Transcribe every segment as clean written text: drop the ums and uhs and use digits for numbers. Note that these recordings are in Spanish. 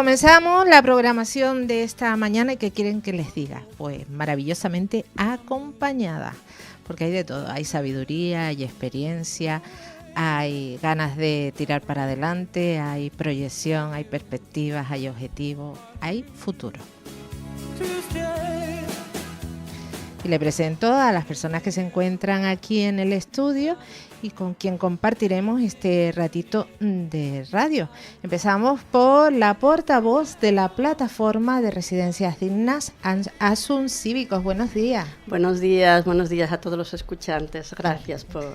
comenzamos la programación de esta mañana y ¿qué quieren que les diga? Pues maravillosamente acompañada, porque hay de todo, hay sabiduría, hay experiencia, hay ganas de tirar para adelante, hay proyección, hay perspectivas, hay objetivos, hay futuro. Y le presento a las personas que se encuentran aquí en el estudio y con quien compartiremos este ratito de radio. Empezamos por la portavoz de la plataforma de residencias dignas, Asun Cívicos. Buenos días. Buenos días a todos los escuchantes. Gracias por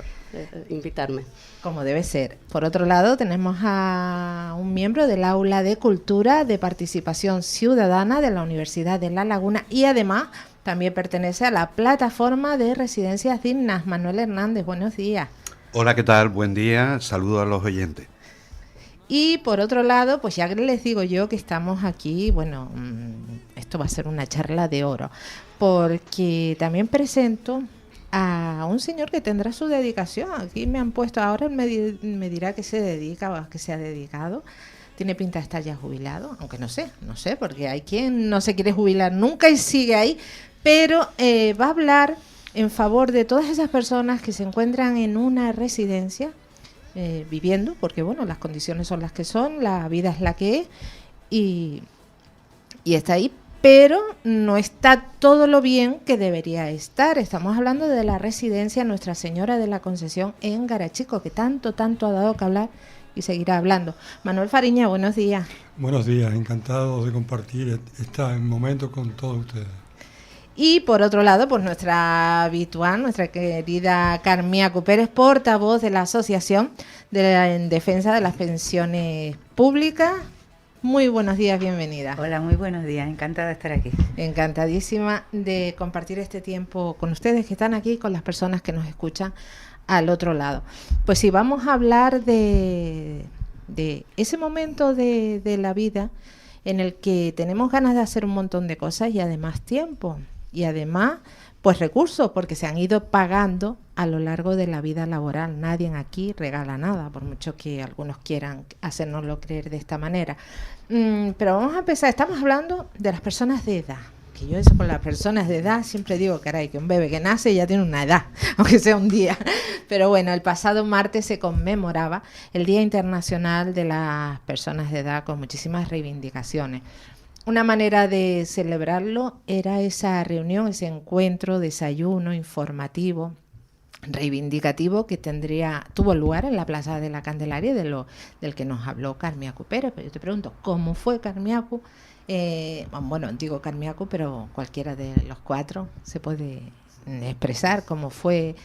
invitarme. Como debe ser. Por otro lado, tenemos a un miembro del Aula de Cultura de Participación Ciudadana de la Universidad de La Laguna y además también pertenece a la plataforma de residencias dignas, Manuel Hernández. Buenos días. Hola, ¿qué tal? Buen día. Saludos a los oyentes. Y por otro lado, pues ya les digo yo que estamos aquí, bueno, esto va a ser una charla de oro, porque también presento a un señor que tendrá su dedicación. Aquí me han puesto, ahora él me dirá que se dedica o a qué se ha dedicado. Tiene pinta de estar ya jubilado, aunque no sé, porque hay quien no se quiere jubilar nunca y sigue ahí, pero va a hablar en favor de todas esas personas que se encuentran en una residencia viviendo, porque bueno, las condiciones son las que son, la vida es la que es y está ahí, pero no está todo lo bien que debería estar. Estamos hablando de la residencia Nuestra Señora de la Concepción en Garachico, que tanto ha dado que hablar y seguirá hablando. Manuel Fariña, buenos días. Buenos días, encantado de compartir este momento con todos ustedes. Y por otro lado, pues nuestra querida Carmiaco Pérez, portavoz de la Asociación en Defensa de las Pensiones Públicas. Muy buenos días, bienvenida. Hola, muy buenos días, encantada de estar aquí. Encantadísima de compartir este tiempo con ustedes que están aquí y con las personas que nos escuchan al otro lado. Pues sí, vamos a hablar de ese momento de la vida en el que tenemos ganas de hacer un montón de cosas y además tiempo. Y además, pues recursos, porque se han ido pagando a lo largo de la vida laboral. Nadie aquí regala nada, por mucho que algunos quieran hacérnoslo creer de esta manera. Pero vamos a empezar. Estamos hablando de las personas de edad. Que yo eso con las personas de edad siempre digo, caray, que un bebé que nace ya tiene una edad, aunque sea un día. Pero bueno, el pasado martes se conmemoraba el Día Internacional de las Personas de Edad con muchísimas reivindicaciones. Una manera de celebrarlo era esa reunión, ese encuentro, desayuno informativo, reivindicativo que tuvo lugar en la Plaza de la Candelaria, del que nos habló Carmiaco Pérez. Pero yo te pregunto, ¿cómo fue Carmiaco? Bueno, digo Carmiaco, pero cualquiera de los cuatro se puede expresar cómo fue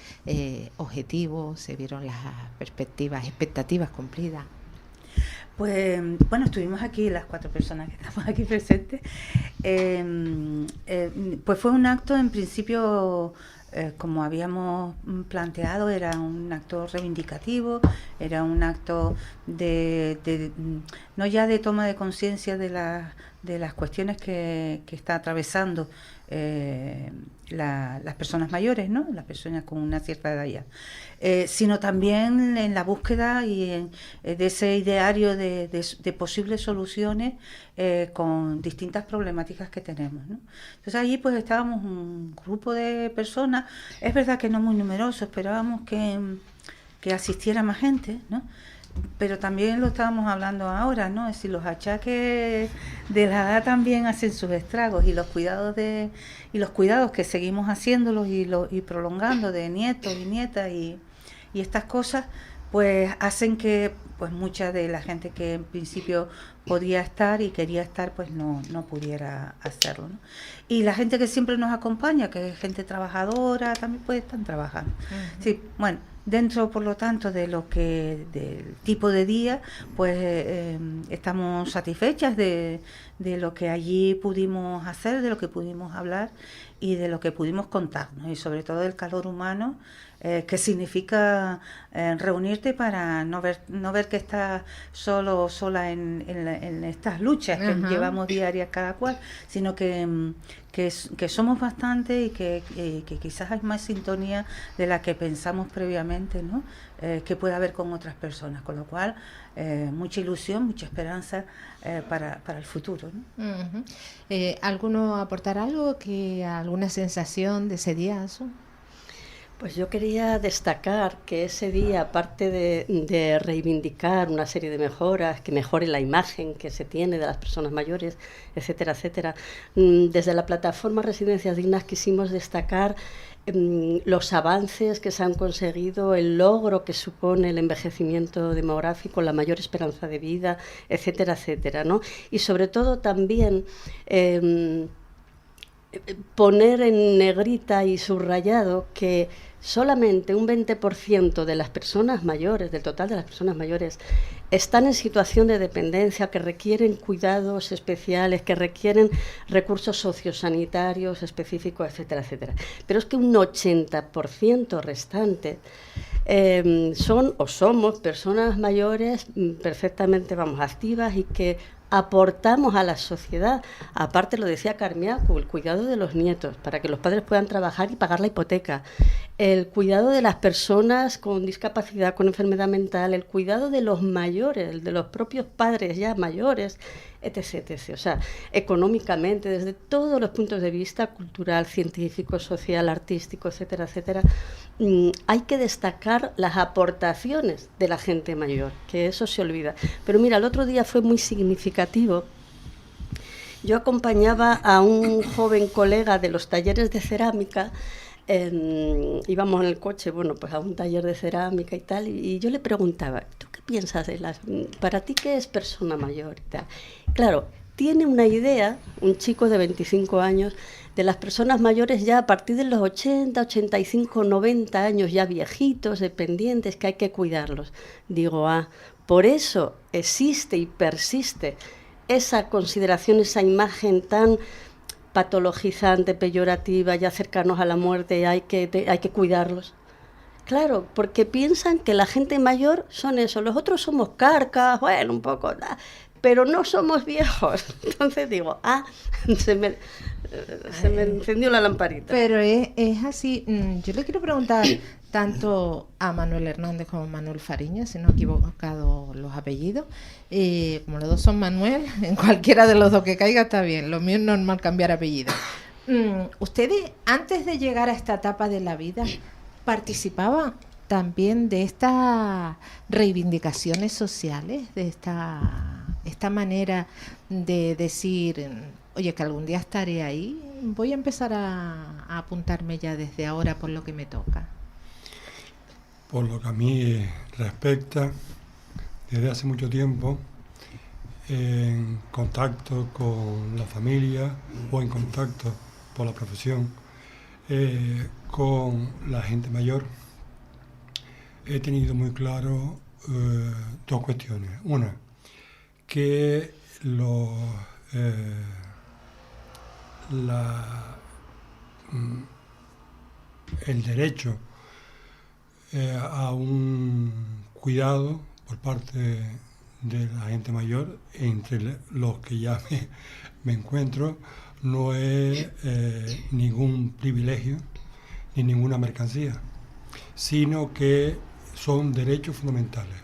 objetivo, se vieron las expectativas cumplidas. Pues bueno, estuvimos aquí las cuatro personas que estamos aquí presentes. Pues fue un acto en principio, como habíamos planteado, era un acto reivindicativo, era un acto no ya de toma de conciencia de las cuestiones que está atravesando las personas mayores, ¿no? Las personas con una cierta edad ya, sino también en la búsqueda de ese ideario de posibles soluciones con distintas problemáticas que tenemos, ¿no? Entonces allí pues estábamos un grupo de personas, es verdad que no muy numerosos, esperábamos que asistiera más gente, ¿no? Pero también lo estábamos hablando ahora, ¿no? Es decir, los achaques de la edad también hacen sus estragos y los cuidados que seguimos haciéndolos y prolongando de nietos y nietas y estas cosas, pues hacen que pues mucha de la gente que en principio podía estar y quería estar, pues no pudiera hacerlo, ¿no? Y la gente que siempre nos acompaña, que es gente trabajadora, también puede estar trabajando. Uh-huh. Sí, bueno, dentro, por lo tanto, del tipo de día, pues estamos satisfechas de lo que allí pudimos hacer, de lo que pudimos hablar y de lo que pudimos contar, ¿no? Y sobre todo del calor humano, que significa reunirte para no ver que estás solo o sola en estas luchas que uh-huh. llevamos diarias cada cual, sino que somos bastante y que quizás hay más sintonía de la que pensamos previamente diferente, ¿no? Que pueda haber con otras personas, con lo cual mucha ilusión, mucha esperanza para el futuro, ¿no? Uh-huh. ¿Alguno aportar algo, alguna sensación de ese día, Asu? Pues yo quería destacar que ese día, aparte de reivindicar una serie de mejoras, que mejore la imagen que se tiene de las personas mayores, etcétera, etcétera, desde la plataforma Residencias Dignas quisimos destacar los avances que se han conseguido, el logro que supone el envejecimiento demográfico, la mayor esperanza de vida, etcétera, etcétera, ¿no? Y sobre todo también poner en negrita y subrayado que solamente un 20% de las personas mayores, del total de las personas mayores, están en situación de dependencia, que requieren cuidados especiales, que requieren recursos sociosanitarios específicos, etcétera, etcétera. Pero es que un 80% restante somos personas mayores perfectamente, activas y que aportamos a la sociedad. Aparte, lo decía Carmiacu, el cuidado de los nietos, para que los padres puedan trabajar y pagar la hipoteca, el cuidado de las personas con discapacidad, con enfermedad mental, el cuidado de los mayores, el de los propios padres ya mayores, etc., etc. O sea, económicamente, desde todos los puntos de vista, cultural, científico, social, artístico, etcétera, etcétera, hay que destacar las aportaciones de la gente mayor, que eso se olvida. Pero mira, el otro día fue muy significativo. Yo acompañaba a un joven colega de los talleres de cerámica, íbamos en el coche, pues a un taller de cerámica y tal, y yo le preguntaba, ¿tú qué piensas para ti qué es persona mayor y tal? Claro, tiene una idea, un chico de 25 años, de las personas mayores ya a partir de los 80, 85, 90 años, ya viejitos, dependientes, que hay que cuidarlos. Digo, por eso existe y persiste esa consideración, esa imagen tan patologizante, peyorativa, ya cercanos a la muerte, hay que cuidarlos. Claro, porque piensan que la gente mayor son eso, los otros somos carcas, un poco, pero no somos viejos. Entonces digo, se me encendió la lamparita. Pero es así. Yo le quiero preguntar tanto a Manuel Hernández como a Manuel Fariña, si no he equivocado los apellidos. Como los dos son Manuel, en cualquiera de los dos que caiga está bien. Lo mío es normal cambiar apellido. ¿Ustedes, antes de llegar a esta etapa de la vida, participaban también de estas reivindicaciones sociales, de esta manera de decir, oye, que algún día estaré ahí, voy a empezar a apuntarme ya desde ahora por lo que me toca? Por lo que a mí respecta, desde hace mucho tiempo, en contacto con la familia o en contacto por la profesión con la gente mayor, he tenido muy claro dos cuestiones. Una, que el derecho a un cuidado por parte de la gente mayor, entre los que ya me encuentro, no es ningún privilegio ni ninguna mercancía, sino que son derechos fundamentales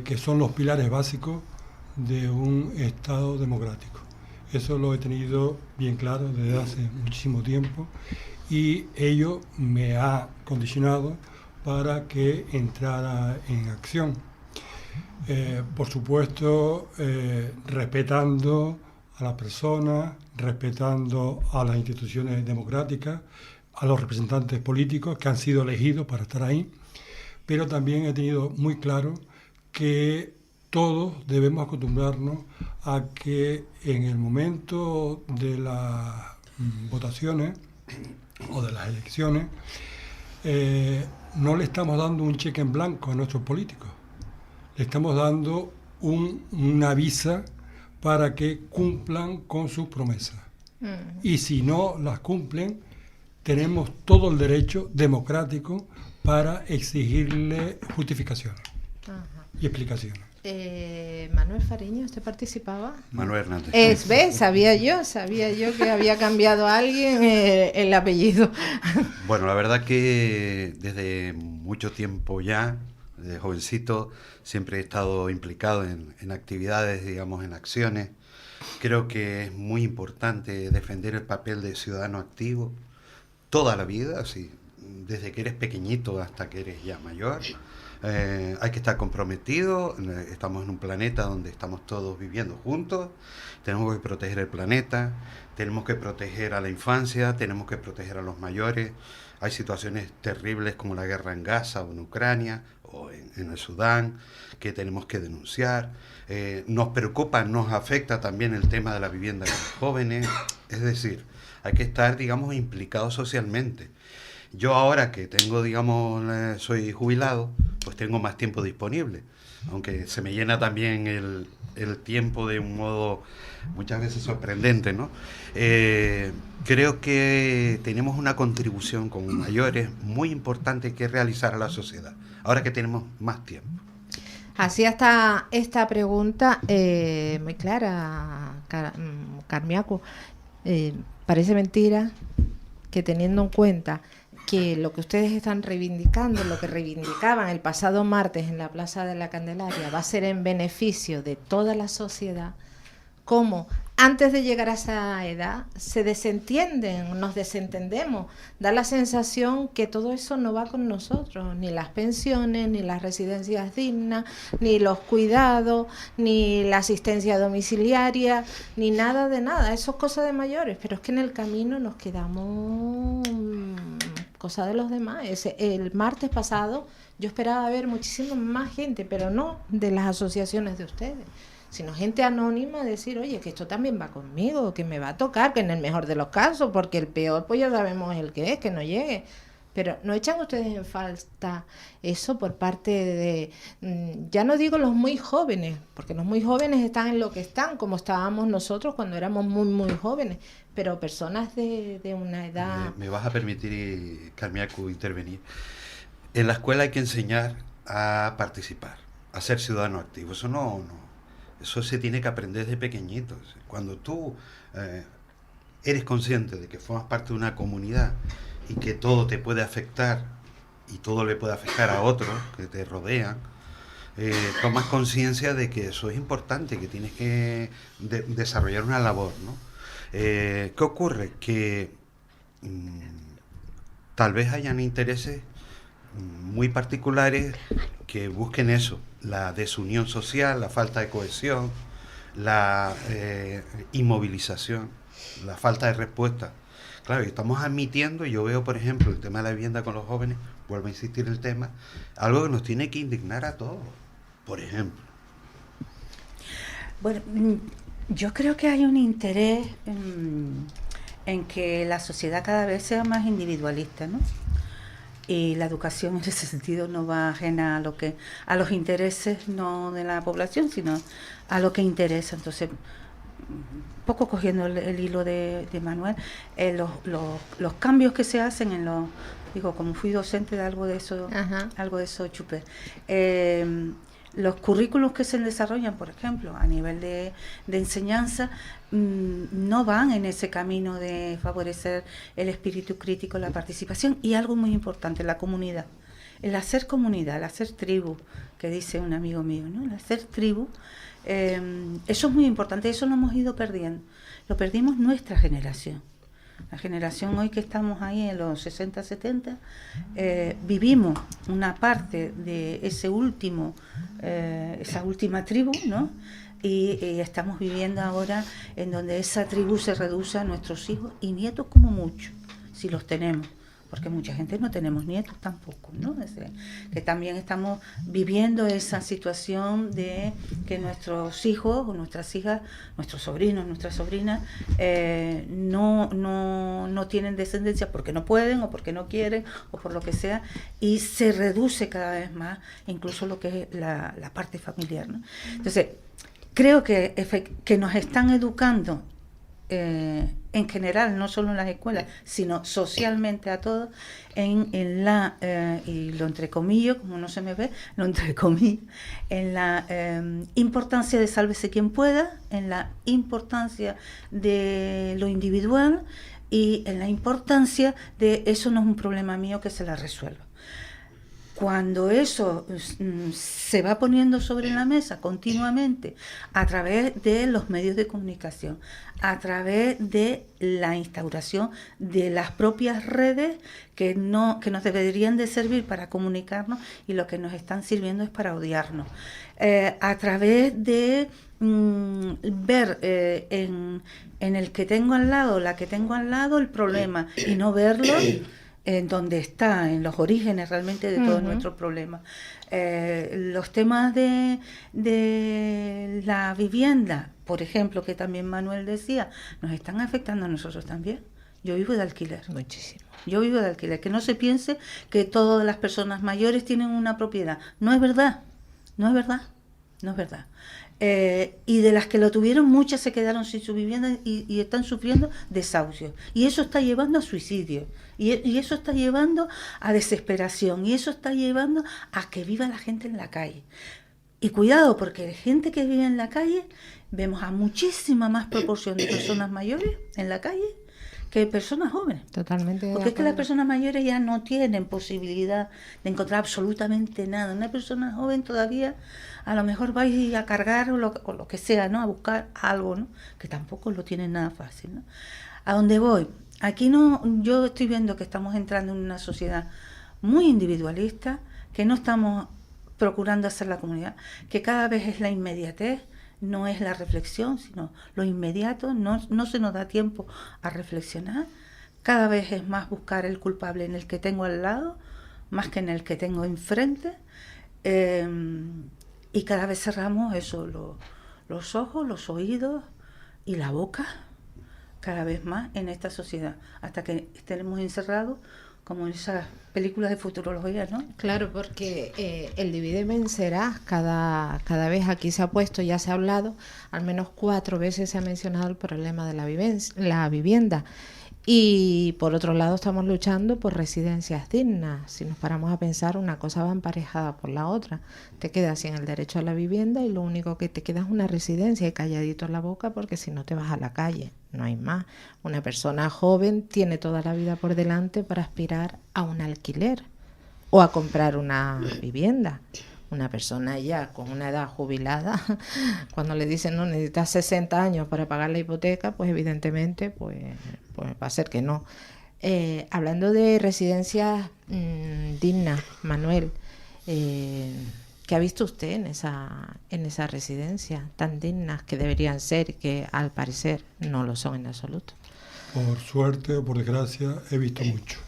que son los pilares básicos de un Estado democrático. Eso lo he tenido bien claro desde hace muchísimo tiempo y ello me ha condicionado para que entrara en acción. Por supuesto, respetando a las personas, respetando a las instituciones democráticas, a los representantes políticos que han sido elegidos para estar ahí, pero también he tenido muy claro que todos debemos acostumbrarnos a que en el momento de las votaciones o de las elecciones no le estamos dando un cheque en blanco a nuestros políticos, le estamos dando una visa para que cumplan con sus promesas. Y si no las cumplen, tenemos todo el derecho democrático para exigirle justificaciones y explicaciones. Manuel Fariño, ¿usted participaba? Manuel Hernández. ¿Ves? Sabía yo que había cambiado a alguien el apellido. Bueno, la verdad que desde mucho tiempo ya, de jovencito, siempre he estado implicado en actividades, digamos, en acciones. Creo que es muy importante defender el papel de ciudadano activo toda la vida, así, desde que eres pequeñito hasta que eres ya mayor. Hay que estar comprometido, estamos en un planeta donde estamos todos viviendo juntos, tenemos que proteger el planeta, tenemos que proteger a la infancia, tenemos que proteger a los mayores. Hay situaciones terribles como la guerra en Gaza o en Ucrania o en el Sudán que tenemos que denunciar. Nos preocupa, nos afecta también el tema de la vivienda con los jóvenes, es decir, hay que estar, digamos, implicados socialmente. Yo ahora que tengo, digamos, soy jubilado, pues tengo más tiempo disponible, aunque se me llena también el tiempo de un modo muchas veces sorprendente, ¿no? Creo que tenemos una contribución como mayores muy importante que realizar a la sociedad, ahora que tenemos más tiempo. Así hasta esta pregunta muy clara, Carmiaco. Parece mentira que teniendo en cuenta que lo que ustedes están reivindicando, lo que reivindicaban el pasado martes en la Plaza de la Candelaria, va a ser en beneficio de toda la sociedad, como antes de llegar a esa edad se desentienden, nos desentendemos, da la sensación que todo eso no va con nosotros, ni las pensiones, ni las residencias dignas, ni los cuidados, ni la asistencia domiciliaria, ni nada de nada, eso es cosa de mayores, pero es que en el camino nos quedamos cosa de los demás. El martes pasado yo esperaba ver muchísima más gente, pero no de las asociaciones de ustedes, sino gente anónima, decir, oye, que esto también va conmigo, que me va a tocar, que en el mejor de los casos, porque el peor pues ya sabemos el que es, que no llegue. Pero ¿no echan ustedes en falta eso por parte de, ya no digo los muy jóvenes, porque los muy jóvenes están en lo que están, como estábamos nosotros cuando éramos muy, muy jóvenes, pero personas de una edad... Me vas a permitir, Carmiaco, intervenir. En la escuela hay que enseñar a participar, a ser ciudadano activo. Eso se tiene que aprender desde pequeñitos. Cuando tú eres consciente de que formas parte de una comunidad y que todo te puede afectar y todo le puede afectar a otros que te rodean, tomas conciencia de que eso es importante, que tienes que desarrollar una labor, ¿no? ¿Qué ocurre? Que tal vez hayan intereses muy particulares que busquen eso, la desunión social, la falta de cohesión, la inmovilización, la falta de respuesta. Claro, y estamos admitiendo, yo veo, por ejemplo, el tema de la vivienda con los jóvenes, vuelvo a insistir el tema, algo que nos tiene que indignar a todos, por ejemplo. Bueno, yo creo que hay un interés en que la sociedad cada vez sea más individualista, ¿no? Y la educación en ese sentido no va ajena a los intereses no de la población, sino a lo que interesa. Entonces, poco cogiendo el hilo de Manuel, los cambios que se hacen digo, como fui docente de algo de eso chupé. Los currículos que se desarrollan, por ejemplo, a nivel de enseñanza, no van en ese camino de favorecer el espíritu crítico, la participación y algo muy importante, la comunidad. El hacer comunidad, el hacer tribu, que dice un amigo mío, ¿no? El hacer tribu, eso es muy importante, eso lo hemos ido perdiendo. Lo perdimos nuestra generación. La generación hoy que estamos ahí en los 60, 70, vivimos una parte de esa última tribu, ¿no? Y estamos viviendo ahora en donde esa tribu se reduce a nuestros hijos y nietos como mucho, si los tenemos. Porque mucha gente no tenemos nietos tampoco, ¿no? Que también estamos viviendo esa situación de que nuestros hijos o nuestras hijas, nuestros sobrinos, nuestras sobrinas, no tienen descendencia porque no pueden o porque no quieren o por lo que sea, y se reduce cada vez más incluso lo que es la parte familiar, ¿no? Entonces, creo que nos están educando en en general, no solo en las escuelas, sino socialmente a todos, en la, y lo entrecomillo, como no se me ve, lo entrecomillo, en la importancia de sálvese quien pueda, en la importancia de lo individual y en la importancia de eso no es un problema mío, que se la resuelva. Cuando eso se va poniendo sobre la mesa continuamente a través de los medios de comunicación, a través de la instauración de las propias redes que nos deberían de servir para comunicarnos y lo que nos están sirviendo es para odiarnos, a través de ver en el que tengo al lado, la que tengo al lado, el problema y no verlo en donde está, en los orígenes realmente de todos nuestros problemas. Los temas de la vivienda, por ejemplo, que también Manuel decía, nos están afectando a nosotros también. Yo vivo de alquiler. Muchísimo. Yo vivo de alquiler. Que no se piense que todas las personas mayores tienen una propiedad. No es verdad. No es verdad. No es verdad. Y de las que lo tuvieron, muchas se quedaron sin su vivienda y están sufriendo desahucios. Y eso está llevando a suicidio. Y eso está llevando a desesperación. Y eso está llevando a que viva la gente en la calle. Y cuidado, porque de gente que vive en la calle, vemos a muchísima más proporción de personas mayores en la calle que personas jóvenes. Totalmente. Porque es que las personas mayores ya no tienen posibilidad de encontrar absolutamente nada. Una persona joven todavía a lo mejor va a ir a cargar o lo que sea, ¿no? A buscar algo, ¿no? Que tampoco lo tienen nada fácil, ¿no? ¿A dónde voy? Aquí no, yo estoy viendo que estamos entrando en una sociedad muy individualista, que no estamos procurando hacer la comunidad, que cada vez es la inmediatez, no es la reflexión, sino lo inmediato, no se nos da tiempo a reflexionar, cada vez es más buscar el culpable en el que tengo al lado, más que en el que tengo enfrente, y cada vez cerramos eso, los ojos, los oídos y la boca, cada vez más en esta sociedad, hasta que estemos encerrados, como en esas películas de futurología, ¿no? Claro, porque el divide y vencerás, cada vez aquí se ha puesto, ya se ha hablado, al menos 4 veces se ha mencionado el problema de la vivienda. Y por otro lado estamos luchando por residencias dignas. Si nos paramos a pensar, una cosa va emparejada por la otra. Te quedas sin el derecho a la vivienda y lo único que te queda es una residencia y calladito en la boca, porque si no te vas a la calle, no hay más. Una persona joven tiene toda la vida por delante para aspirar a un alquiler o a comprar una vivienda. Una persona ya con una edad jubilada, cuando le dicen no, necesitas 60 años para pagar la hipoteca, pues evidentemente pues va a ser que no. Hablando de residencias dignas, Manuel, ¿qué ha visto usted en esa residencia tan dignas que deberían ser y que al parecer no lo son en absoluto? Por suerte o por desgracia he visto mucho.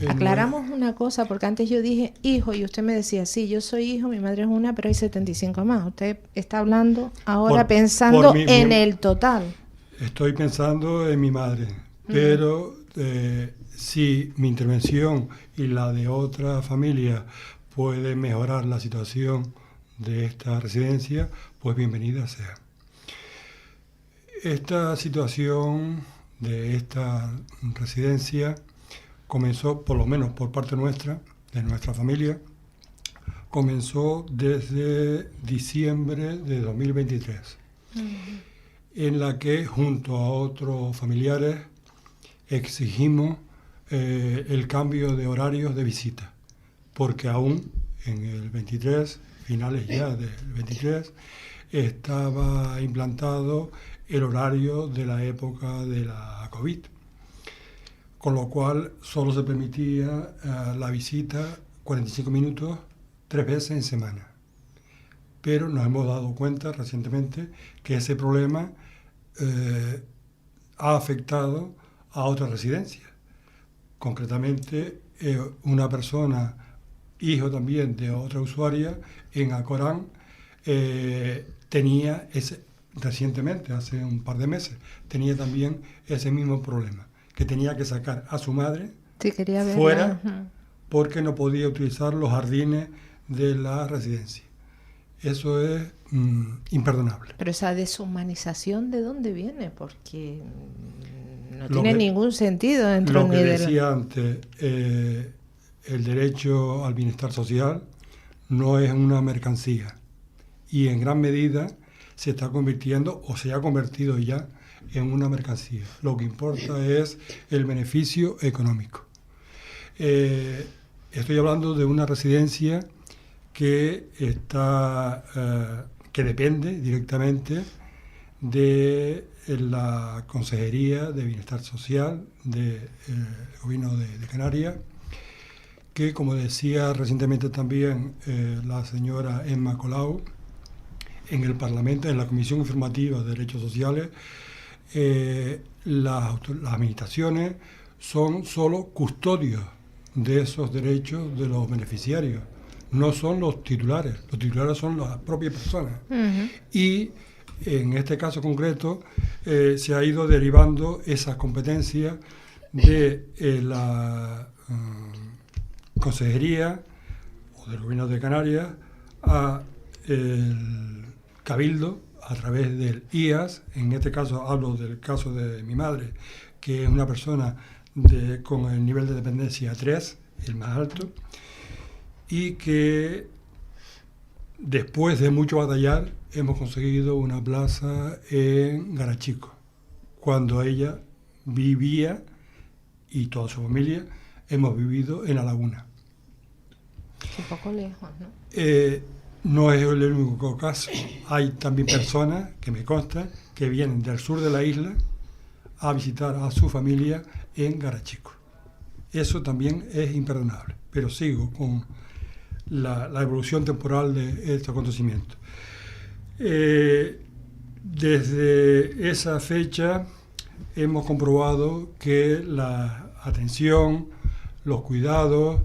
Aclaramos una cosa, porque antes yo dije hijo y usted me decía, sí, yo soy hijo, mi madre es una, pero hay 75 más. Usted está hablando ahora pensando en el total. Estoy pensando en mi madre, pero si mi intervención y la de otra familia puede mejorar la situación de esta residencia, pues bienvenida sea. Esta situación de esta residencia comenzó, por lo menos por parte nuestra, de nuestra familia, comenzó desde diciembre de 2023, en la que junto a otros familiares exigimos el cambio de horarios de visita, porque aún en el 23, finales ya del 23, estaba implantado el horario de la época de la COVID. Con lo cual solo se permitía la visita 45 minutos 3 veces en semana. Pero nos hemos dado cuenta recientemente que ese problema ha afectado a otras residencias. Concretamente, una persona, hijo también de otra usuaria, en Alcorán, tenía recientemente, hace un par de meses, tenía también ese mismo problema, que tenía que sacar a su madre fuera porque no podía utilizar los jardines de la residencia. Eso es imperdonable. Pero esa deshumanización, ¿de dónde viene? Porque no Lo tiene que- ningún sentido dentro Lo que ni de la- decía antes, el derecho al bienestar social no es una mercancía y en gran medida se está convirtiendo o se ha convertido ya en una mercancía. Lo que importa es el beneficio económico. Estoy hablando de una residencia que que depende directamente de la Consejería de Bienestar Social del Gobierno de Canarias, que, como decía recientemente también la señora Emma Colau, en el Parlamento, en la Comisión Informativa de Derechos Sociales, las administraciones son solo custodios de esos derechos de los beneficiarios, no son los titulares son las propias personas. Ujú. Y en este caso concreto se ha ido derivando esas competencias de la Consejería o del Gobierno de Canarias a el Cabildo a través del IAS. En este caso hablo del caso de mi madre, que es una persona con el nivel de dependencia 3, el más alto, y que después de mucho batallar hemos conseguido una plaza en Garachico, cuando ella vivía y toda su familia hemos vivido en La Laguna. Un poco lejos, ¿no? No es el único caso, hay también personas, que me consta, que vienen del sur de la isla a visitar a su familia en Garachico. Eso también es imperdonable, pero sigo con la evolución temporal de estos acontecimientos. Desde esa fecha hemos comprobado que la atención, los cuidados,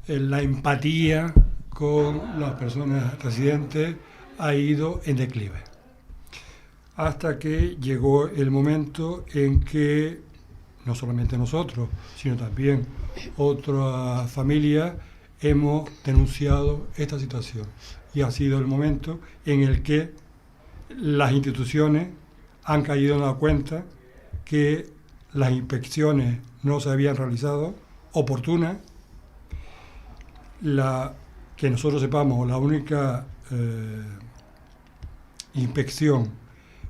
la empatía con las personas residentes ha ido en declive. Hasta que llegó el momento en que no solamente nosotros, sino también otras familias hemos denunciado esta situación. Y ha sido el momento en el que las instituciones han caído en la cuenta que las inspecciones no se habían realizado oportunas. Que nosotros sepamos, la única inspección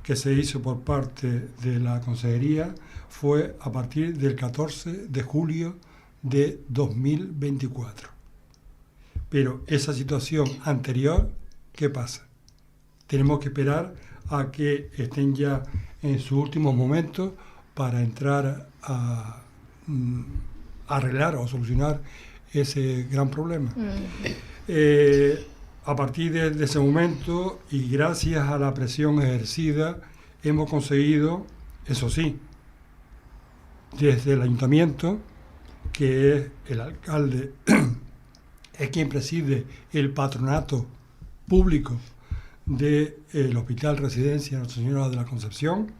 que se hizo por parte de la Consejería fue a partir del 14 de julio de 2024. Pero esa situación anterior, ¿qué pasa? Tenemos que esperar a que estén ya en sus últimos momentos para entrar a arreglar o solucionar ese gran problema. A partir de ese momento y gracias a la presión ejercida hemos conseguido, eso sí, desde el ayuntamiento, que es el alcalde, es quien preside el patronato público del Hospital Residencia Nuestra Señora de la Concepción,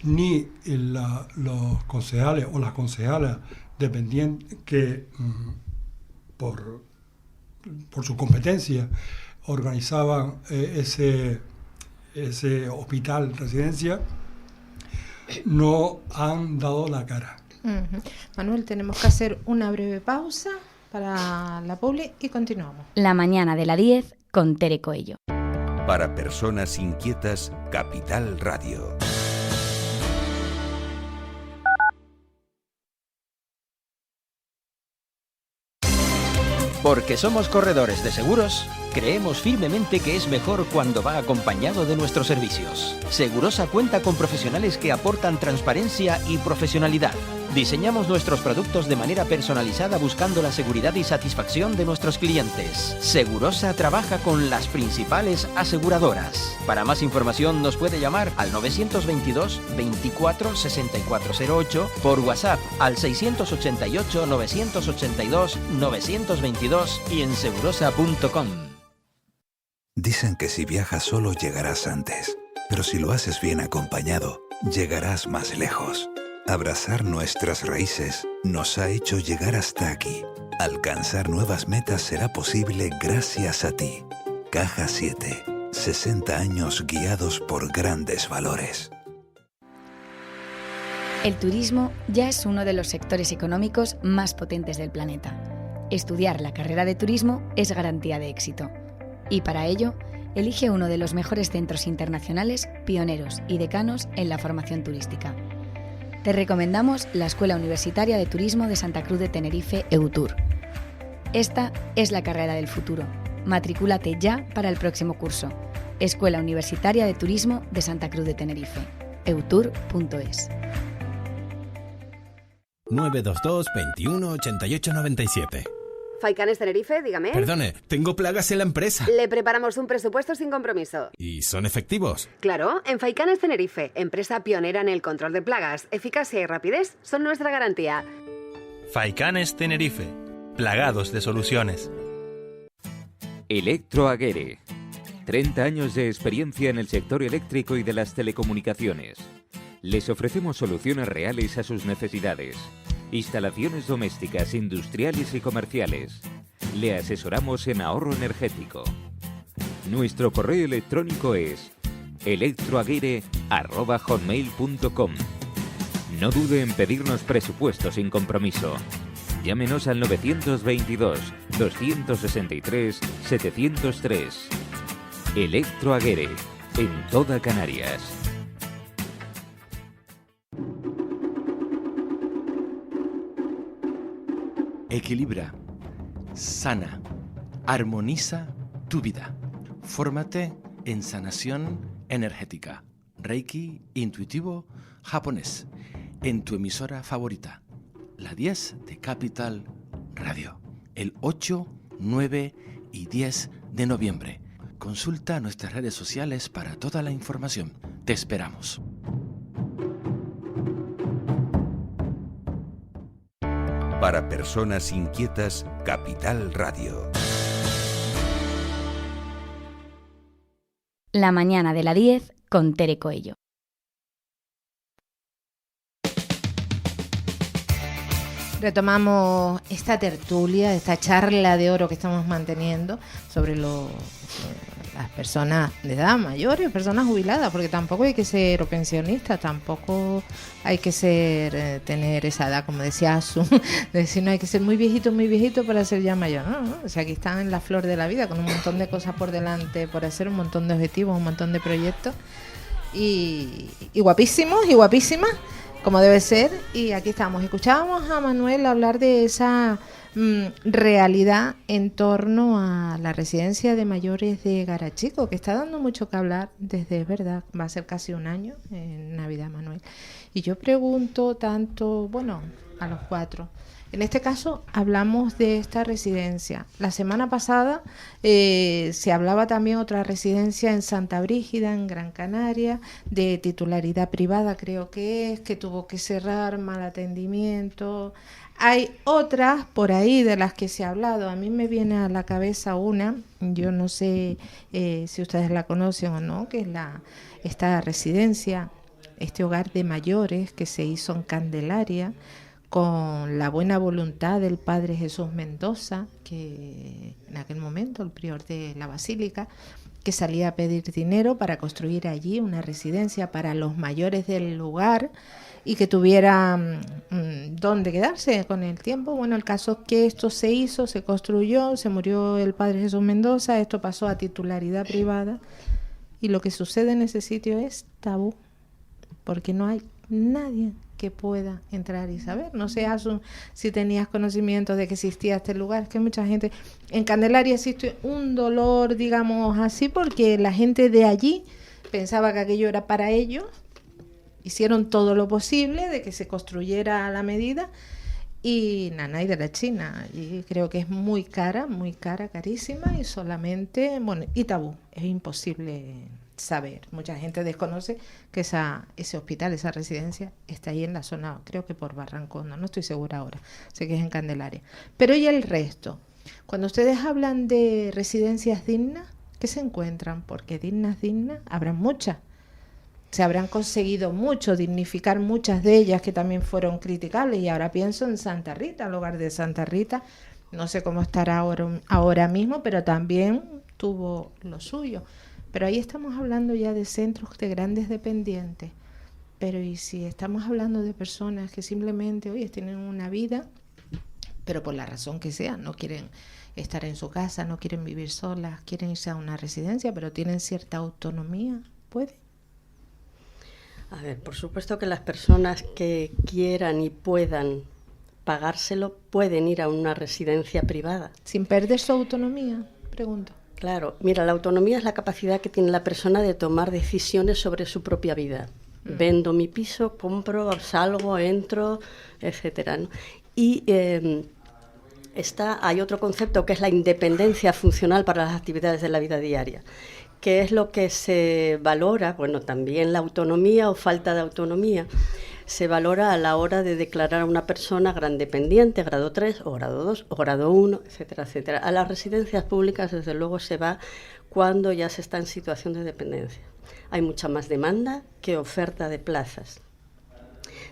ni los concejales o las concejalas dependientes que por su competencia organizaban ese hospital residencia, no han dado la cara. Ujú. Manuel, tenemos que hacer una breve pausa para la publi y continuamos. La mañana de la 10 con Tere Coello. Para personas inquietas, Capital Radio. Porque somos corredores de seguros, creemos firmemente que es mejor cuando va acompañado de nuestros servicios. Segurosa cuenta con profesionales que aportan transparencia y profesionalidad. Diseñamos nuestros productos de manera personalizada buscando la seguridad y satisfacción de nuestros clientes. Segurosa trabaja con las principales aseguradoras. Para más información nos puede llamar al 922 24 6408, por WhatsApp al 688 982 922 y en segurosa.com. Dicen que si viajas solo llegarás antes, pero si lo haces bien acompañado, llegarás más lejos. Abrazar nuestras raíces nos ha hecho llegar hasta aquí. Alcanzar nuevas metas será posible gracias a ti. Caja 7. 60 años guiados por grandes valores. El turismo ya es uno de los sectores económicos más potentes del planeta. Estudiar la carrera de turismo es garantía de éxito. Y para ello, elige uno de los mejores centros internacionales, pioneros y decanos en la formación turística. Te recomendamos la Escuela Universitaria de Turismo de Santa Cruz de Tenerife, EUTUR. Esta es la carrera del futuro. Matricúlate ya para el próximo curso. Escuela Universitaria de Turismo de Santa Cruz de Tenerife, eutur.es. 922 21 88 97. Faicanes Tenerife, dígame. Perdone, tengo plagas en la empresa. Le preparamos un presupuesto sin compromiso. ¿Y son efectivos? Claro, en Faicanes Tenerife, empresa pionera en el control de plagas, eficacia y rapidez son nuestra garantía. Faicanes Tenerife, plagados de soluciones. Electroaguere. 30 años de experiencia en el sector eléctrico y de las telecomunicaciones. Les ofrecemos soluciones reales a sus necesidades. Instalaciones domésticas, industriales y comerciales. Le asesoramos en ahorro energético. Nuestro correo electrónico es electroaguere@hotmail.com. No dude en pedirnos presupuesto sin compromiso. Llámenos al 922 263 703. Electroaguere, en toda Canarias. Equilibra, sana, armoniza tu vida. Fórmate en sanación energética, Reiki intuitivo japonés, en tu emisora favorita, la 10 de Capital Radio, el 8, 9 y 10 de noviembre. Consulta nuestras redes sociales para toda la información. Te esperamos. Para personas inquietas, Capital Radio. La mañana de la 10 con Tere Coello. Retomamos esta tertulia, esta charla de oro que estamos manteniendo sobre las personas de edad mayores, personas jubiladas, porque tampoco hay que ser pensionista, tampoco hay que ser tener esa edad, como decía Asu, de decir no hay que ser muy viejito para ser ya mayor, no, o sea, aquí están en la flor de la vida, con un montón de cosas por delante por hacer, un montón de objetivos, un montón de proyectos y guapísimos y guapísimas, como debe ser, y aquí estamos. Escuchábamos a Manuel hablar de esa realidad en torno a la residencia de mayores de Garachico, que está dando mucho que hablar desde, verdad, va a ser casi un año en Navidad, Manuel. Y yo pregunto tanto, bueno, a los cuatro. En este caso hablamos de esta residencia. La semana pasada se hablaba también otra residencia en Santa Brígida, en Gran Canaria, de titularidad privada, creo que tuvo que cerrar, mal atendimiento. Hay otras por ahí de las que se ha hablado. A mí me viene a la cabeza una, yo no sé si ustedes la conocen o no, que es esta residencia, este hogar de mayores que se hizo en Candelaria, con la buena voluntad del padre Jesús Mendoza, que en aquel momento el prior de la Basílica, que salía a pedir dinero para construir allí una residencia para los mayores del lugar y que tuvieran dónde quedarse con el tiempo. Bueno, el caso es que esto se hizo, se construyó, se murió el padre Jesús Mendoza, esto pasó a titularidad privada y lo que sucede en ese sitio es tabú, porque no hay nadie que pueda entrar y saber. No sé, Asun, si tenías conocimiento de que existía este lugar, es que mucha gente... En Candelaria existe un dolor, digamos así, porque la gente de allí pensaba que aquello era para ellos, hicieron todo lo posible de que se construyera a la medida y Nanay de la China, y creo que es muy cara, carísima y solamente, bueno, y tabú, es imposible saber. Mucha gente desconoce que ese hospital, esa residencia está ahí en la zona, creo que por Barranco, no estoy segura ahora, sé que es en Candelaria. Pero ¿y el resto? Cuando ustedes hablan de residencias dignas, ¿qué se encuentran? Porque dignas, habrán muchas. Se habrán conseguido mucho, dignificar muchas de ellas que también fueron criticables, y ahora pienso en Santa Rita, el hogar de Santa Rita, no sé cómo estará ahora mismo, pero también tuvo lo suyo. Pero ahí estamos hablando ya de centros de grandes dependientes. Pero ¿y si estamos hablando de personas que simplemente, oye, tienen una vida, pero por la razón que sea, no quieren estar en su casa, no quieren vivir solas, quieren irse a una residencia, pero tienen cierta autonomía? ¿Puede? A ver, por supuesto que las personas que quieran y puedan pagárselo pueden ir a una residencia privada. ¿Sin perder su autonomía? Pregunto. Claro, mira, la autonomía es la capacidad que tiene la persona de tomar decisiones sobre su propia vida. Vendo mi piso, compro, salgo, entro, etcétera, ¿no? Y hay otro concepto que es la independencia funcional para las actividades de la vida diaria, que es lo que se valora, bueno, también la autonomía o falta de autonomía, se valora a la hora de declarar a una persona gran dependiente, grado 3 o grado 2 o grado 1, etcétera, etcétera. A las residencias públicas, desde luego, se va cuando ya se está en situación de dependencia. Hay mucha más demanda que oferta de plazas.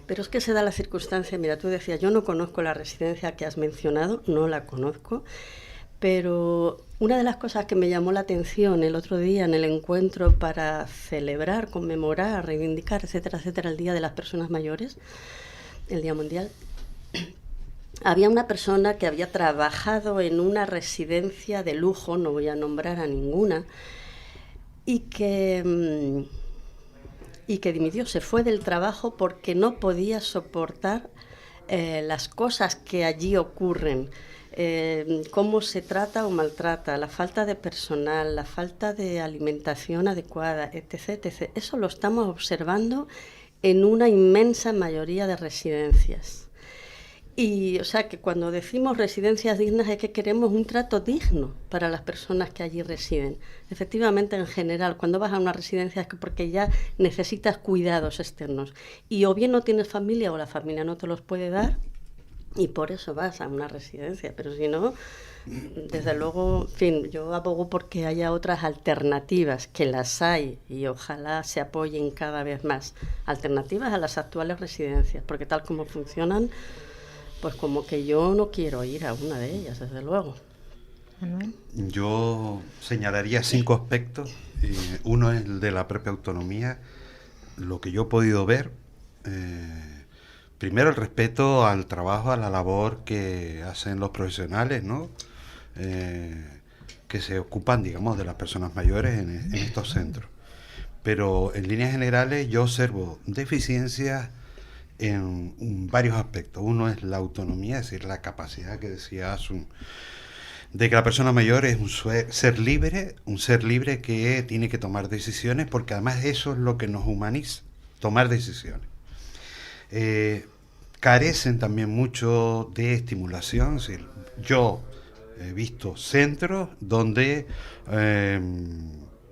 Pero es que se da la circunstancia, mira, tú decías, yo no conozco la residencia que has mencionado, no la conozco, pero una de las cosas que me llamó la atención el otro día en el encuentro para celebrar, conmemorar, reivindicar, etcétera, etcétera, el Día de las Personas Mayores, el Día Mundial, había una persona que había trabajado en una residencia de lujo, no voy a nombrar a ninguna, y que dimitió, se fue del trabajo porque no podía soportar las cosas que allí ocurren, cómo se trata o maltrata, la falta de personal, la falta de alimentación adecuada, etc., etc. Eso lo estamos observando en una inmensa mayoría de residencias. Y, o sea, que cuando decimos residencias dignas es que queremos un trato digno para las personas que allí residen. Efectivamente, en general, cuando vas a una residencia es porque ya necesitas cuidados externos. Y o bien no tienes familia o la familia no te los puede dar y por eso vas a una residencia. Pero si no, desde luego, en fin, yo abogo porque haya otras alternativas, que las hay y ojalá se apoyen cada vez más. Alternativas a las actuales residencias, porque tal como funcionan, pues como que yo no quiero ir a una de ellas, desde luego. Manuel. Yo señalaría 5 aspectos. Uno es el de la propia autonomía. Lo que yo he podido ver, primero el respeto al trabajo, a la labor que hacen los profesionales, ¿no? Que se ocupan, digamos, de las personas mayores en estos centros. Pero en líneas generales yo observo deficiencias en varios aspectos. Uno es la autonomía, es decir, la capacidad que decía Asun, de que la persona mayor es un ser libre que tiene que tomar decisiones, porque además eso es lo que nos humaniza, tomar decisiones. Carecen también mucho de estimulación, es decir, yo he visto centros donde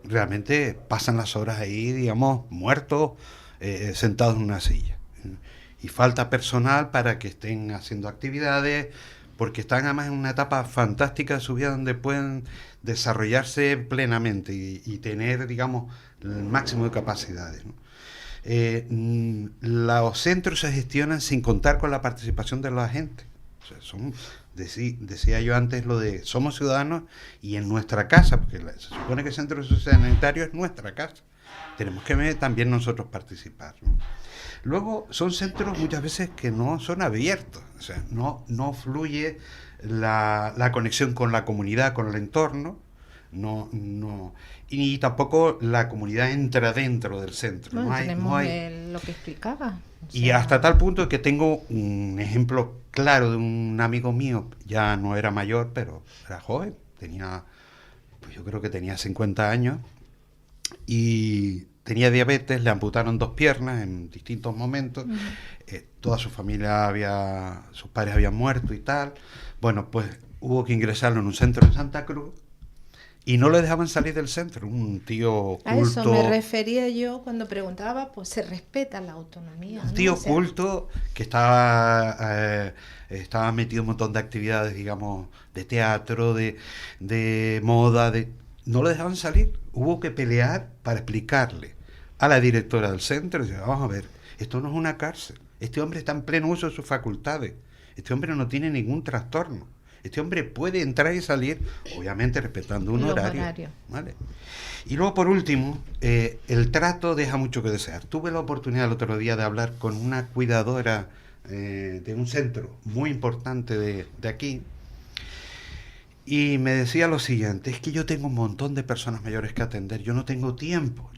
realmente pasan las horas ahí, digamos, muertos, sentados en una silla. Y falta personal para que estén haciendo actividades, porque están además en una etapa fantástica de su vida donde pueden desarrollarse plenamente y tener, digamos, el máximo de capacidades, ¿no? Los centros se gestionan sin contar con la participación de la gente. O sea, decía yo antes lo de somos ciudadanos y en nuestra casa, porque se supone que el centro sociosanitario es nuestra casa. Tenemos que también nosotros participar, ¿no? Luego, son centros muchas veces que no son abiertos, o sea, no fluye la conexión con la comunidad, con el entorno, y tampoco la comunidad entra dentro del centro. Bueno, no hay lo que explicaba. Y hasta tal punto que tengo un ejemplo claro de un amigo mío, ya no era mayor, pero era joven, yo creo que tenía 50 años, y tenía diabetes, le amputaron 2 piernas en distintos momentos, toda su familia sus padres habían muerto y tal. Bueno, pues hubo que ingresarlo en un centro en Santa Cruz y no le dejaban salir del centro. Un tío culto. A eso me refería yo cuando preguntaba, pues se respeta la autonomía. Un tío culto que estaba metido en un montón de actividades, digamos, de teatro, de moda, no le dejaban salir. Hubo que pelear para explicarle a la directora del centro, y vamos a ver, esto no es una cárcel, este hombre está en pleno uso de sus facultades, este hombre no tiene ningún trastorno, Este hombre puede entrar y salir, obviamente respetando un horario. ¿Vale? Y luego, por último, el trato deja mucho que desear. Tuve la oportunidad el otro día de hablar con una cuidadora de un centro muy importante de aquí, y me decía lo siguiente: es que yo tengo un montón de personas mayores que atender, yo no tengo tiempo.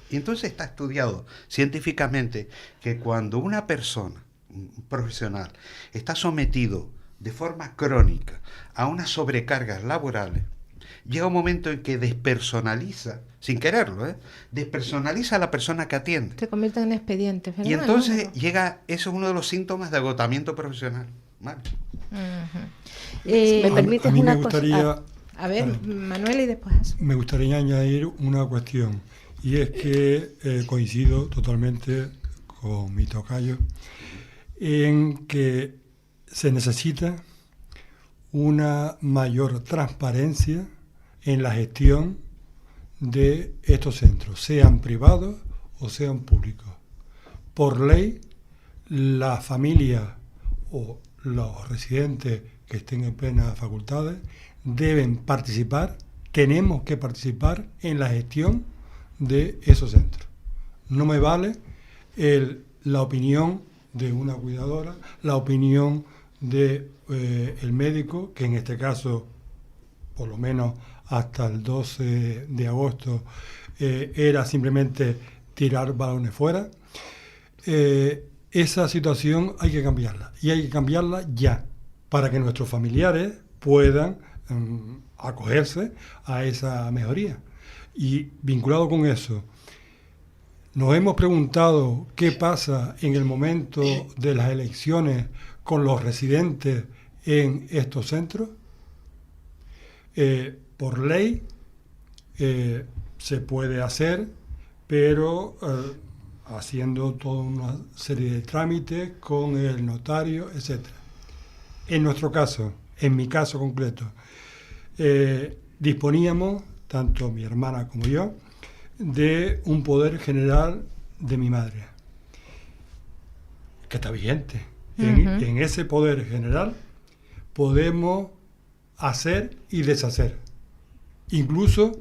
Y entonces está estudiado científicamente que cuando una persona, un profesional, está sometido de forma crónica a unas sobrecargas laborales, llega un momento en que despersonaliza, sin quererlo, despersonaliza a la persona que atiende. Se convierte en expediente. Y entonces llega, eso es uno de los síntomas de agotamiento profesional. ¿Vale? ¿Me permites una cosa? A ver, Manuel, y después. Me gustaría añadir una cuestión, y es que coincido totalmente con mi tocayo en que se necesita una mayor transparencia en la gestión de estos centros, sean privados o sean públicos. Por ley, la familia o los residentes que estén en plenas facultades deben participar, tenemos que participar en la gestión de esos centros. No me vale la opinión de una cuidadora, la opinión de el médico, que en este caso, por lo menos hasta el 12 de agosto, era simplemente tirar balones fuera. Esa situación hay que cambiarla, y hay que cambiarla ya, para que nuestros familiares puedan acogerse a esa mejoría. Y vinculado con eso, nos hemos preguntado qué pasa en el momento de las elecciones con los residentes en estos centros. Por ley se puede hacer, pero haciendo toda una serie de trámites con el notario, etc. En nuestro caso, en mi caso concreto, disponíamos, tanto mi hermana como yo, de un poder general de mi madre, que está vigente. En ese poder general podemos hacer y deshacer, incluso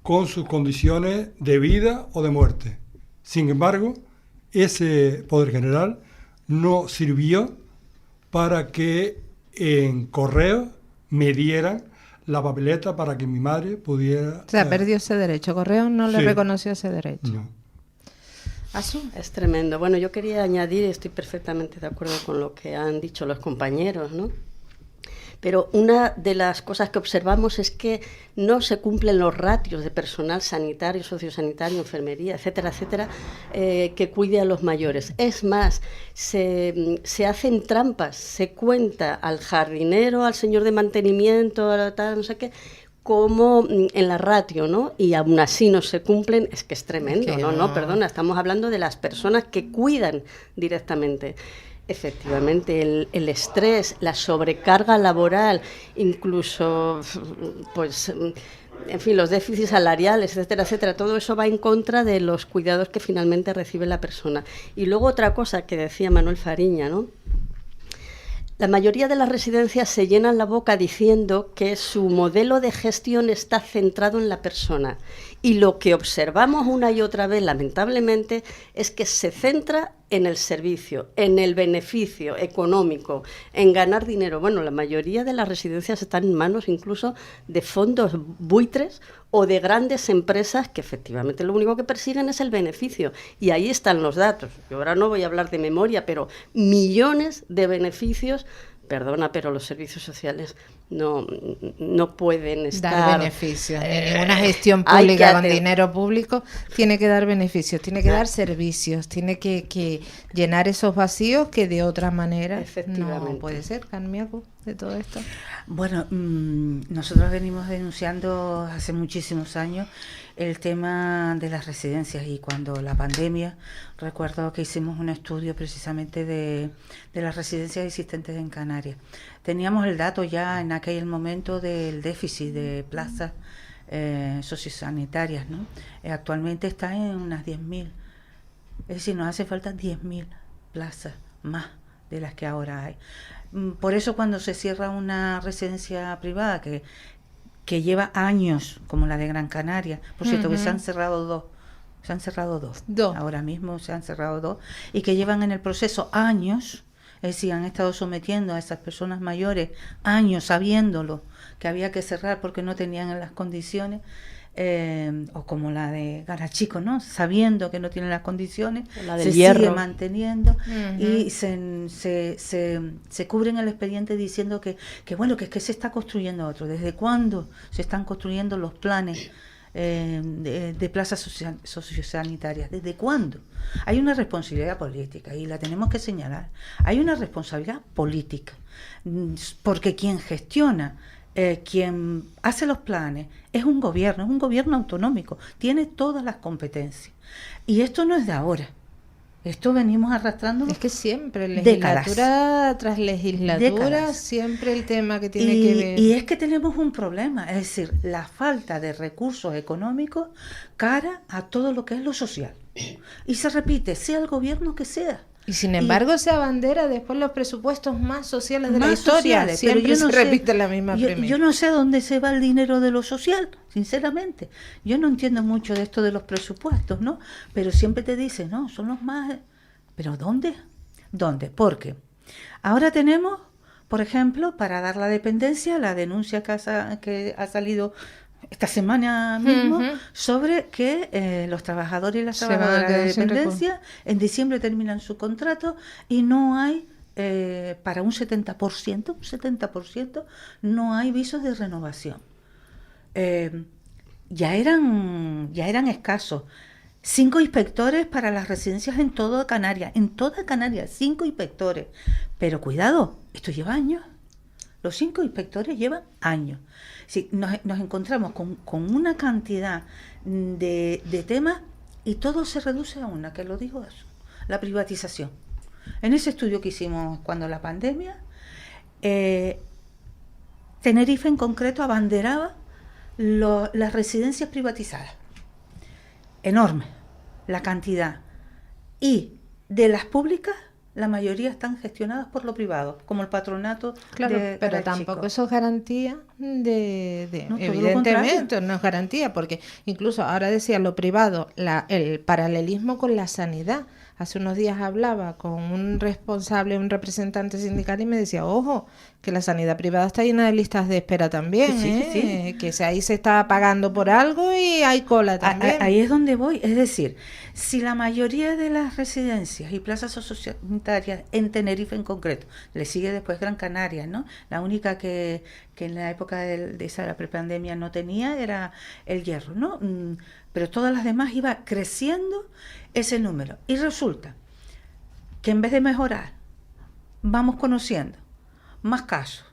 con sus condiciones de vida o de muerte. Sin embargo, ese poder general no sirvió para que en correo me dieran la papeleta para que mi madre pudiera... O sea, perdió ese derecho. Correo no le reconoció ese derecho. No. ¿Asu? Es tremendo. Bueno, yo quería añadir, estoy perfectamente de acuerdo con lo que han dicho los compañeros, ¿no? Pero una de las cosas que observamos es que no se cumplen los ratios de personal sanitario, sociosanitario, enfermería, etcétera, etcétera, que cuide a los mayores. Es más, se hacen trampas, se cuenta al jardinero, al señor de mantenimiento, a tal, no sé qué, como en la ratio, ¿no? Y aún así no se cumplen, es que es tremendo, no, perdona, estamos hablando de las personas que cuidan directamente. Efectivamente, el estrés, la sobrecarga laboral, incluso, pues, en fin, los déficits salariales, etcétera, etcétera, todo eso va en contra de los cuidados que finalmente recibe la persona. Y luego otra cosa que decía Manuel Fariña, ¿no? La mayoría de las residencias se llenan la boca diciendo que su modelo de gestión está centrado en la persona. Y lo que observamos una y otra vez, lamentablemente, es que se centra en el servicio, en el beneficio económico, en ganar dinero. Bueno, la mayoría de las residencias están en manos incluso de fondos buitres o de grandes empresas que efectivamente lo único que persiguen es el beneficio. Y ahí están los datos. Yo ahora no voy a hablar de memoria, pero millones de beneficios. Perdona, pero los servicios sociales no pueden estar... Dar beneficios. Ninguna gestión pública con dinero público tiene que dar beneficios, tiene que dar servicios, tiene que llenar esos vacíos que de otra manera no puede ser. Carmiaco, de todo esto. Bueno, nosotros venimos denunciando hace muchísimos años el tema de las residencias, y cuando la pandemia, recuerdo que hicimos un estudio precisamente de las residencias existentes en Canarias. Teníamos el dato ya en aquel momento del déficit de plazas sociosanitarias, ¿no? Actualmente está en unas 10.000. Es decir, nos hace falta 10.000 plazas más de las que ahora hay. Por eso cuando se cierra una residencia privada que lleva años, como la de Gran Canaria, por cierto que se han cerrado dos, ahora mismo se han cerrado 2, y que llevan en el proceso años, es decir, han estado sometiendo a esas personas mayores años sabiéndolo, que había que cerrar porque no tenían las condiciones, o como la de Garachico, ¿no? Sabiendo que no tienen las condiciones, se sigue manteniendo y se cubren el expediente diciendo que bueno, que es que se está construyendo otro. ¿Desde cuándo se están construyendo los planes de plazas sociosanitarias? ¿Desde cuándo? Hay una responsabilidad política y la tenemos que señalar. Hay una responsabilidad política porque quien gestiona, quien hace los planes es un gobierno autonómico, tiene todas las competencias. Y esto no es de ahora, esto venimos arrastrando. Es que siempre, legislatura tras legislatura, siempre el tema que tiene que ver. Y es que tenemos un problema, es decir, la falta de recursos económicos cara a todo lo que es lo social. Y se repite, sea el gobierno que sea. Y sin embargo se abandera después los presupuestos más sociales de la historia, siempre se repite la misma premisa. Yo no sé a dónde se va el dinero de lo social, sinceramente. Yo no entiendo mucho de esto de los presupuestos, ¿no? Pero siempre te dicen, no, son los más... ¿Pero dónde? ¿Dónde? Porque ahora tenemos, por ejemplo, para dar la dependencia, la denuncia que ha salido esta semana mismo, sobre que los trabajadores y las trabajadoras de dependencia en diciembre terminan su contrato y no hay, para un 70%, no hay visos de renovación. Ya eran escasos. 5 inspectores para las residencias en toda Canarias, 5 inspectores. Pero cuidado, esto lleva años. Los 5 inspectores llevan años. Sí, nos encontramos con una cantidad de temas y todo se reduce a una, que lo digo eso, la privatización. En ese estudio que hicimos cuando la pandemia, Tenerife en concreto abanderaba las residencias privatizadas. Enorme la cantidad. Y de las públicas, la mayoría están gestionadas por lo privado, como el patronato. Claro, pero tampoco eso es garantía no, evidentemente no es garantía, porque incluso ahora decía lo privado, el paralelismo con la sanidad. Hace unos días hablaba con un representante sindical y me decía, ojo, que la sanidad privada está llena de listas de espera también, que ahí se está pagando por algo y hay cola también. Ahí es donde voy, es decir, si la mayoría de las residencias y plazas sociosanitarias en Tenerife en concreto, le sigue después Gran Canaria, ¿no? La única que en la época de esa prepandemia no tenía era el Hierro, ¿no? Pero todas las demás iba creciendo ese número. Y resulta que en vez de mejorar, vamos conociendo más casos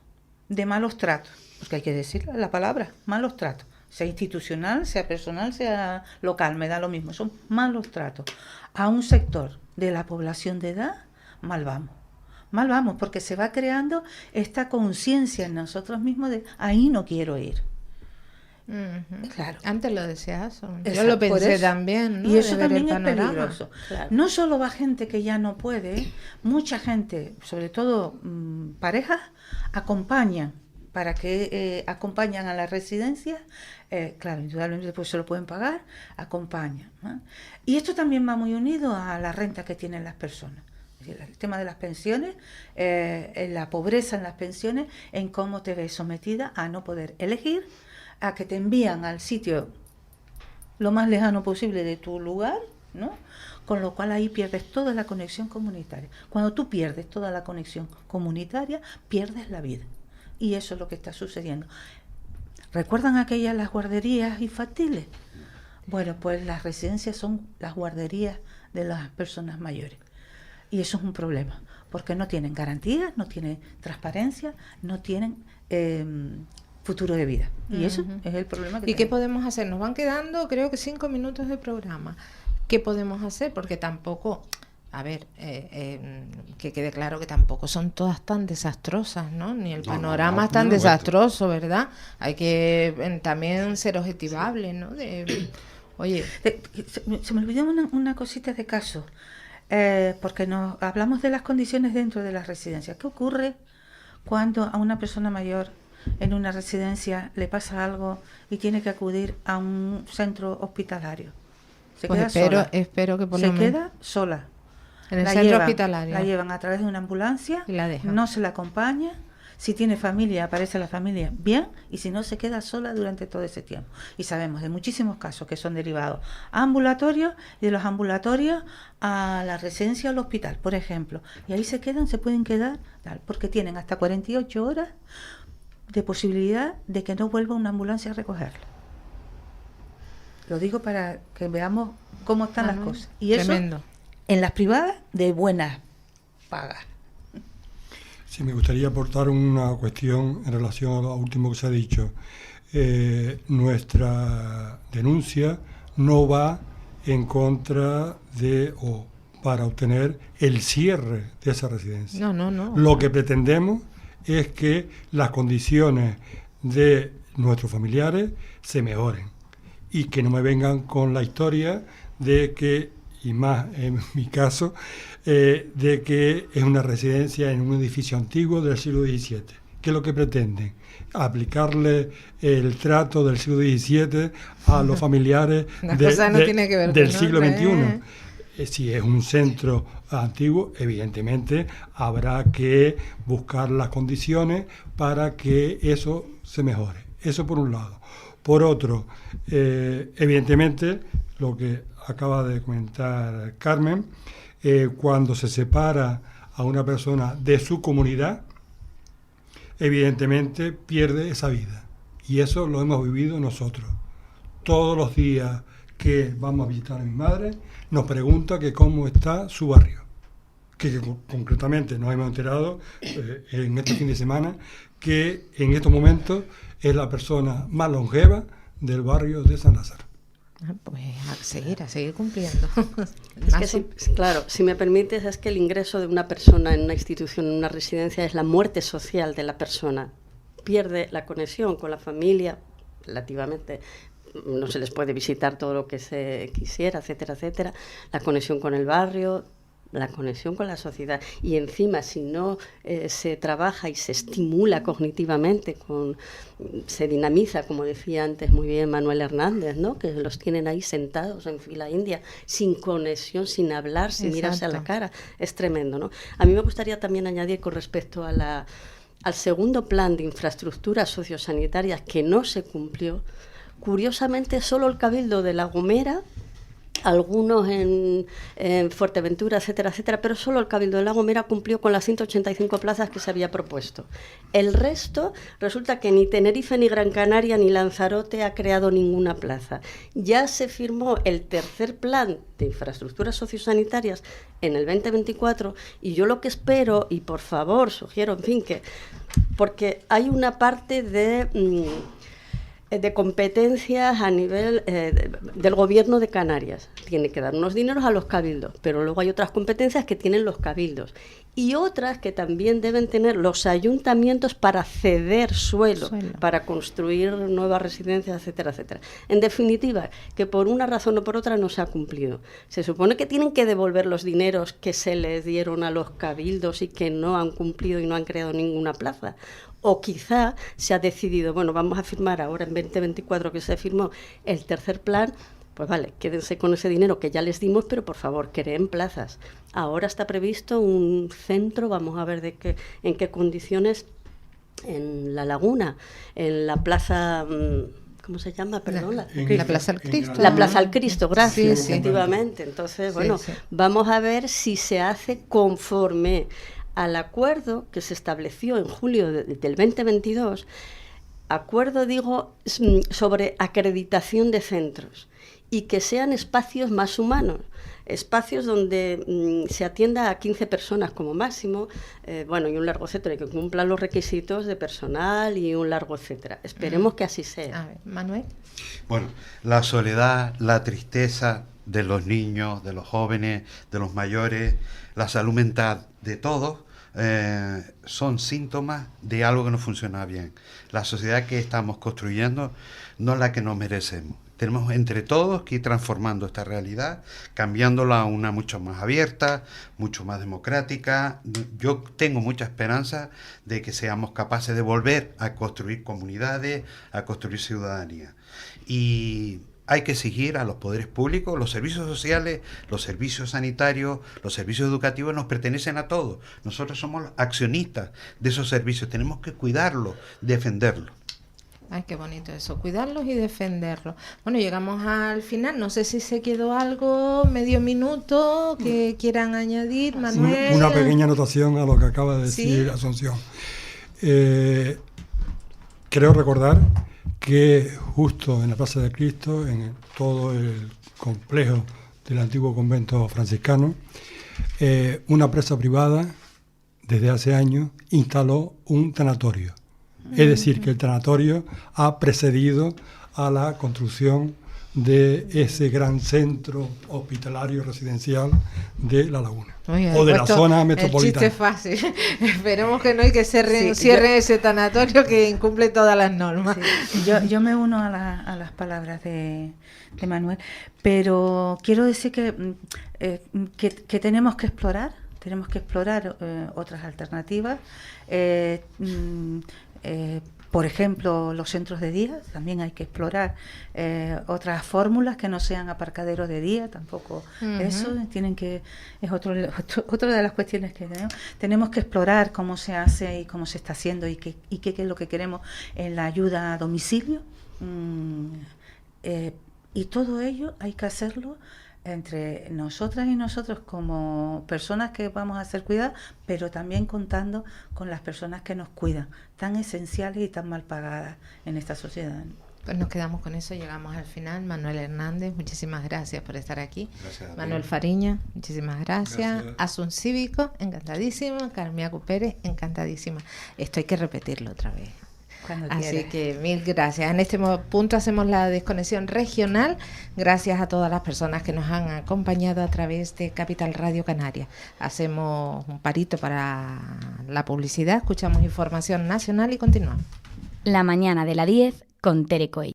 de malos tratos, porque hay que decir la palabra, malos tratos, sea institucional, sea personal, sea local, me da lo mismo, son malos tratos. A un sector de la población de edad, mal vamos, porque se va creando esta conciencia en nosotros mismos de ahí no quiero ir. Claro. Antes lo decías, yo lo pensé también, ¿no? Y eso también es peligroso. Claro. No solo va gente que ya no puede, mucha gente, sobre todo parejas, acompañan a la residencia, claro, indudablemente después se lo pueden pagar, acompañan, ¿no? Y esto también va muy unido a la renta que tienen las personas. El tema de las pensiones, la pobreza en las pensiones, en cómo te ves sometida a no poder elegir, a que te envían al sitio lo más lejano posible de tu lugar, ¿no? Con lo cual ahí pierdes toda la conexión comunitaria. Cuando tú pierdes toda la conexión comunitaria, pierdes la vida. Y eso es lo que está sucediendo. ¿Recuerdan aquellas las guarderías infantiles? Bueno, pues las residencias son las guarderías de las personas mayores. Y eso es un problema, porque no tienen garantías, no tienen transparencia, no tienen futuro de vida. Y eso es el problema que tenemos. ¿Y qué podemos hacer? Nos van quedando, creo que 5 minutos de programa. ¿Qué podemos hacer? Porque tampoco, a ver, que quede claro que tampoco son todas tan desastrosas, ¿no? Ni el panorama es tan desastroso, ¿verdad? Hay que también ser objetivable, ¿no? Oye, se me olvidó una cosita de caso. Porque nos hablamos de las condiciones dentro de las residencias. ¿Qué ocurre cuando a una persona mayor en una residencia le pasa algo y tiene que acudir a un centro hospitalario? Se Pues queda sola. espero que por lo Se menos queda sola. en el La centro llevan, hospitalario. La llevan a través de una ambulancia, Y la dejan. no se la acompaña. Si tiene familia, aparece la familia bien, y si no, se queda sola durante todo ese tiempo. Y sabemos de muchísimos casos que son derivados a ambulatorios, y de los ambulatorios a la residencia o al hospital, por ejemplo. Y ahí se pueden quedar, porque tienen hasta 48 horas de posibilidad de que no vuelva una ambulancia a recogerla. Lo digo para que veamos cómo están las cosas. Y eso, tremendo. en las privadas, de buenas pagas. Sí, me gustaría aportar una cuestión en relación a lo último que se ha dicho. Nuestra denuncia no va en contra de o para obtener el cierre de esa residencia. No. Lo que pretendemos es que las condiciones de nuestros familiares se mejoren y que no me vengan con la historia de que, y más en mi caso, de que es una residencia en un edificio antiguo del siglo XVII. ¿Qué es lo que pretenden? Aplicarle el trato del siglo XVII a los familiares del siglo XXI. Si es un centro antiguo, evidentemente habrá que buscar las condiciones para que eso se mejore. Eso por un lado. Por otro, evidentemente, lo que acaba de comentar Carmen, cuando se separa a una persona de su comunidad, evidentemente pierde esa vida. Y eso lo hemos vivido nosotros. Todos los días que vamos a visitar a mi madre, nos pregunta que cómo está su barrio. Que concretamente nos hemos enterado en este fin de semana que en estos momentos es la persona más longeva del barrio de San Lázaro. Pues a seguir cumpliendo. Es que claro, si me permites, es que el ingreso de una persona en una institución, en una residencia, es la muerte social de la persona. Pierde la conexión con la familia, relativamente, no se les puede visitar todo lo que se quisiera, etcétera, etcétera. La conexión con el barrio, la conexión con la sociedad, y encima si no se trabaja y se estimula cognitivamente, se dinamiza, como decía antes muy bien Manuel Hernández, ¿no? Que los tienen ahí sentados en fila india, sin conexión, sin hablar, sin mirarse a la cara, es tremendo, ¿no? A mí me gustaría también añadir con respecto a al segundo plan de infraestructuras sociosanitarias que no se cumplió. Curiosamente, solo el Cabildo de La Gomera, algunos en Fuerteventura, etcétera, etcétera, pero solo el Cabildo de La Gomera cumplió con las 185 plazas que se había propuesto. El resto, resulta que ni Tenerife, ni Gran Canaria, ni Lanzarote ha creado ninguna plaza. Ya se firmó el tercer plan de infraestructuras sociosanitarias en el 2024, y yo lo que espero, y por favor sugiero, en fin, que porque hay una parte de competencias a nivel del gobierno de Canarias. Tiene que dar unos dineros a los cabildos, pero luego hay otras competencias que tienen los cabildos y otras que también deben tener los ayuntamientos para ceder suelo. Para construir nuevas residencias, etcétera, etcétera. En definitiva, que por una razón o por otra no se ha cumplido. Se supone que tienen que devolver los dineros que se les dieron a los cabildos y que no han cumplido y no han creado ninguna plaza. O quizá se ha decidido, bueno, vamos a firmar ahora en 2024 que se firmó el tercer plan, pues vale, quédense con ese dinero que ya les dimos, pero por favor, creen plazas. Ahora está previsto un centro, vamos a ver en qué condiciones, en La Laguna, en la plaza... ¿Cómo se llama? Perdón. La Plaza del Cristo. La Plaza del Cristo, gracias, sí, efectivamente. Entonces, bueno, vamos a ver si se hace conforme al acuerdo que se estableció en julio del 2022, acuerdo, digo, sobre acreditación de centros, y que sean espacios más humanos, espacios donde se atienda a 15 personas como máximo, bueno, y un largo etcétera, y que cumplan los requisitos de personal y un largo etcétera. Esperemos que así sea. A ver, Manuel. Bueno, la soledad, la tristeza de los niños, de los jóvenes, de los mayores, la salud mental de todos, son síntomas de algo que no funciona bien. La sociedad que estamos construyendo no es la que nos merecemos. Tenemos entre todos que ir transformando esta realidad, cambiándola a una mucho más abierta, mucho más democrática. Yo tengo mucha esperanza de que seamos capaces de volver a construir comunidades, a construir ciudadanía. Y hay que exigir a los poderes públicos, los servicios sociales, los servicios sanitarios, los servicios educativos nos pertenecen a todos. Nosotros somos accionistas de esos servicios, tenemos que cuidarlos, defenderlos. Ay, qué bonito eso, cuidarlos y defenderlos. Bueno, llegamos al final, no sé si se quedó algo, medio minuto, que quieran añadir, Manuel. Una pequeña anotación a lo que acaba de decir, ¿sí? Asunción. Creo recordar que justo en la Plaza de Cristo, en todo el complejo del antiguo convento franciscano, una empresa privada desde hace años instaló un tanatorio. Es decir, que el tanatorio ha precedido a la construcción de ese gran centro hospitalario residencial de La Laguna. Oye, o de la zona metropolitana. El chiste fácil. Esperemos que no hay que cierren ese tanatorio que incumple todas las normas. Sí. Yo me uno a las palabras de Manuel, pero quiero decir que tenemos que explorar otras alternativas. Por ejemplo, los centros de día, también hay que explorar otras fórmulas que no sean aparcaderos de día, tampoco. Eso es otra de las cuestiones que tenemos que explorar cómo se hace y cómo se está haciendo y qué es lo que queremos en la ayuda a domicilio. Y todo ello hay que hacerlo entre nosotras y nosotros como personas que vamos a ser cuidadas, pero también contando con las personas que nos cuidan, tan esenciales y tan mal pagadas en esta sociedad. Pues nos quedamos con eso, llegamos al final. Manuel Hernández, muchísimas gracias por estar aquí. Gracias a ti. Manuel Fariña, muchísimas gracias. Asun Cívico, encantadísima. Carmiaco Pérez, encantadísima. Esto hay que repetirlo otra vez. Así que mil gracias. En este punto hacemos la desconexión regional. Gracias a todas las personas que nos han acompañado a través de Capital Radio Canarias. Hacemos un parito para la publicidad, escuchamos información nacional y continuamos. La mañana de la 10 con Tere Coello.